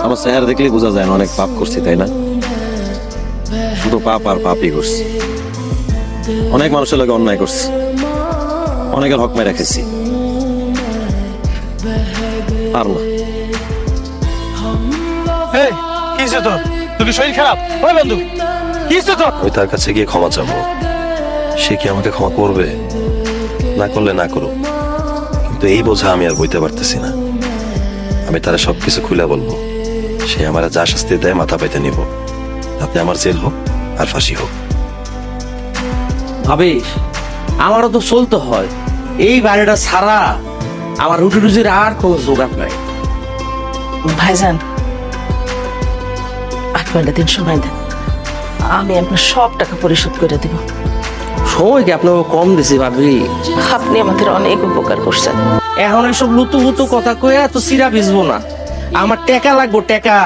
আমার চেহারা দেখলেই বোঝা যায় না অনেক পাপ করছি, তাই না? শুধু পাপ আর পাপই করছি। অনেক মানুষের লোক অন্যায় করছি, অনেকের হক মেরে রেখেছি। আর না। শরীর খারাপ? ওই বন্ধু, কি হয়েছে তোর? আমি তার কাছে গিয়ে ক্ষমা চাবো, সে কি আমাকে ক্ষমা করবে? না করলে না করুক, কিন্তু এই বোঝা আমি আর বইতে পারতেছি না। আমি তারা সবকিছু খুলে বলবো, সে আমার যা শাস্তি দেয় মাথা পাইতে নিব, তাতে আমার জেল হোক আর ফাঁসি হোক। ভাবি, আমারও তো চলতে হয়, এই বাড়িটা ছাড়া আমার রুটি রুজির আর কোনো জোগাড় নাই। ভাইজান, 8 দিন সময় দেন, আমি আপনার সব টাকা পরিশোধ করে দিব। সময় কি আপনাকে কম দিছি ভাবি? আপনি আমাদের অনেক উপকার করছেন। এখন এসব লুতু লুতু কথা কয়ে এত সিরা ভিজবো না, আমার টাকা লাগবো, টাকা।